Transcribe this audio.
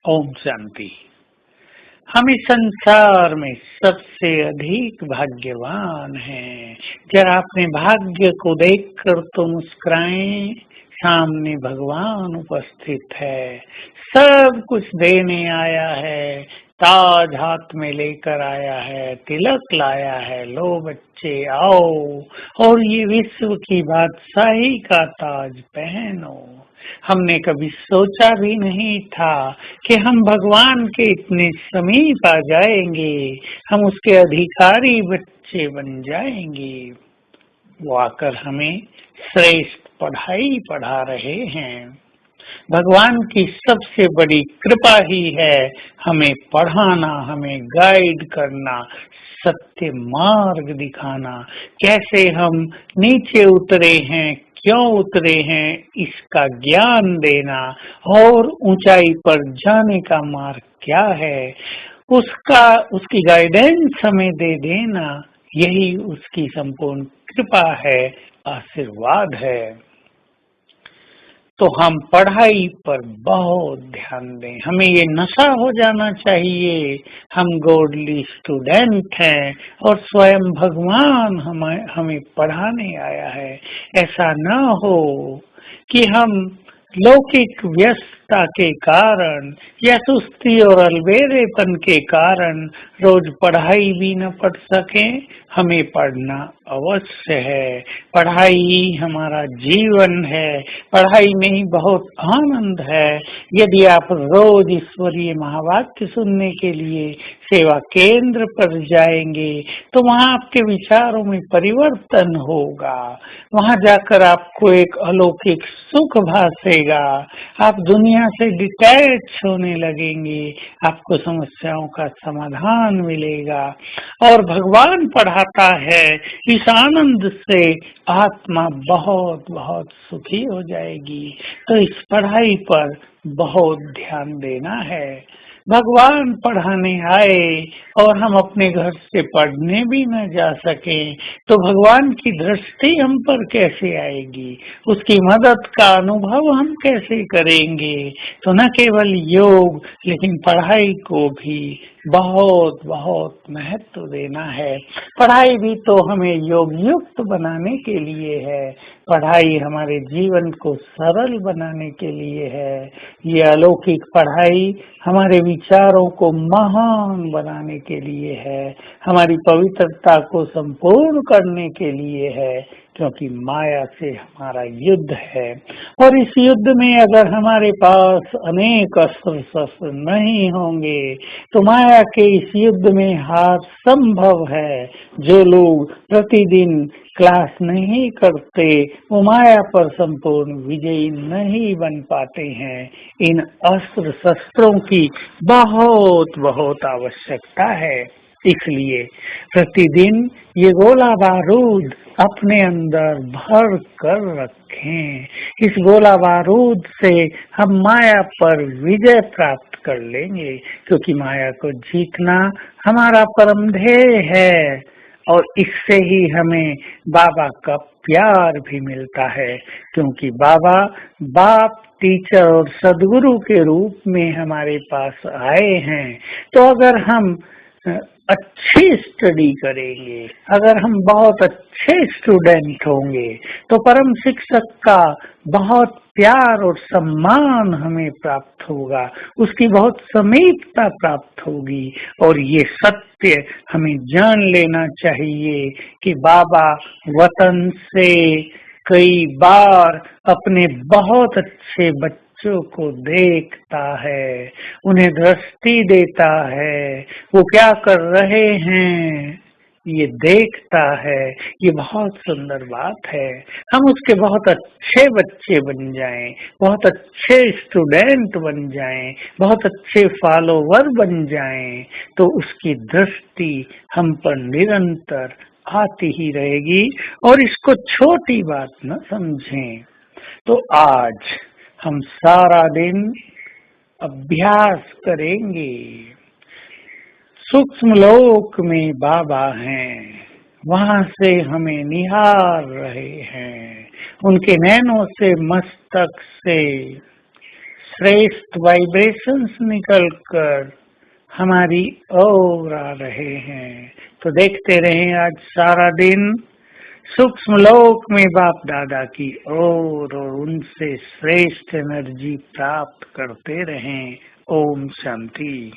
ओम शांति। हम इस संसार में सबसे अधिक भाग्यवान हैं। जरा अपने भाग्य को देखकर तो मुस्कुराएं। सामने भगवान उपस्थित है, सब कुछ देने आया है। ताज हाथ में लेकर आया है, तिलक लाया है। लो बच्चे आओ और ये विश्व की बादशाही का ताज पहनो। हमने कभी सोचा भी नहीं था कि हम भगवान के इतने समीप आ जाएंगे, हम उसके अधिकारी बच्चे बन जाएंगे। वो आकर हमें श्रेष्ठ पढ़ाई पढ़ा रहे हैं। भगवान की सबसे बड़ी कृपा ही है हमें पढ़ाना, हमें गाइड करना, सत्य मार्ग दिखाना। कैसे हम नीचे उतरे हैं, क्यों उतरे हैं, इसका ज्ञान देना और ऊंचाई पर जाने का मार्ग क्या है उसकी गाइडेंस हमें दे देना। यही उसकी संपूर्ण कृपा है, आशीर्वाद है। तो हम पढ़ाई पर बहुत ध्यान दें। हमें ये नशा हो जाना चाहिए हम गॉडली स्टूडेंट हैं और स्वयं भगवान हमें पढ़ाने आया है। ऐसा न हो कि हम लौकिक व्यस्तता के कारण या सुस्ती और अलबेलेपन के कारण रोज पढ़ाई भी न पढ़ सकें। हमें पढ़ना अवश्य है। पढ़ाई ही हमारा जीवन है। पढ़ाई में ही बहुत आनंद है। यदि आप रोज ईश्वरीय महावाक्य सुनने के लिए सेवा केंद्र पर जाएंगे तो वहाँ आपके विचारों में परिवर्तन होगा। वहाँ जाकर आपको एक अलौकिक सुख भासेगा। आप दुनिया से डिटैच होने लगेंगे। आपको समस्याओं का समाधान मिलेगा और भगवान पढ़ाता है। इस आनंद से आत्मा बहुत बहुत सुखी हो जाएगी। तो इस पढ़ाई पर बहुत ध्यान देना है। भगवान पढ़ाने आए और हम अपने घर से पढ़ने भी न जा सकें तो भगवान की दृष्टि हम पर कैसे आएगी, उसकी मदद का अनुभव हम कैसे करेंगे। तो न केवल योग लेकिन पढ़ाई को भी बहुत बहुत महत्व देना है। पढ़ाई भी तो हमें योग युक्त बनाने के लिए है। पढ़ाई हमारे जीवन को सरल बनाने के लिए है। ये अलौकिक पढ़ाई हमारे विचारों को महान बनाने के लिए है, हमारी पवित्रता को संपूर्ण करने के लिए है। क्योंकि माया से हमारा युद्ध है और इस युद्ध में अगर हमारे पास अनेक अस्त्र शस्त्र नहीं होंगे तो माया के इस युद्ध में हार संभव है। जो लोग प्रतिदिन क्लास नहीं करते वो माया पर संपूर्ण विजयी नहीं बन पाते हैं। इन अस्त्र शस्त्रों की बहुत बहुत आवश्यकता है। इसलिए प्रतिदिन ये गोला बारूद अपने अंदर भर कर रखें। इस गोला बारूद से हम माया पर विजय प्राप्त कर लेंगे। क्योंकि माया को जीतना हमारा परम ध्येय है और इससे ही हमें बाबा का प्यार भी मिलता है। क्योंकि बाबा बाप, टीचर और सदगुरु के रूप में हमारे पास आए हैं। तो अगर हम अच्छी स्टडी करेंगे, अगर हम बहुत अच्छे स्टूडेंट होंगे तो परम शिक्षक का बहुत प्यार और सम्मान हमें प्राप्त होगा, उसकी बहुत समीपता प्राप्त होगी। और ये सत्य हमें जान लेना चाहिए कि बाबा वतन से कई बार अपने बहुत अच्छे बच्चों को देखता है, उन्हें दृष्टि देता है, वो क्या कर रहे हैं ये देखता है। ये बहुत सुंदर बात है। हम उसके बहुत अच्छे बच्चे बन जाएं, बहुत अच्छे स्टूडेंट बन जाएं, बहुत अच्छे फॉलोवर बन जाएं तो उसकी दृष्टि हम पर निरंतर आती ही रहेगी और इसको छोटी बात न समझें। तो आज हम सारा दिन अभ्यास करेंगे। सूक्ष्म लोक में बाबा हैं, वहां से हमें निहार रहे हैं। उनके नैनों से मस्तक से श्रेष्ठ वाइब्रेशंस निकलकर हमारी ओर आ रहे हैं। तो देखते रहें आज सारा दिन सूक्ष्म लोक में बाप दादा की ओर और उनसे श्रेष्ठ एनर्जी प्राप्त करते रहें। ओम शांति।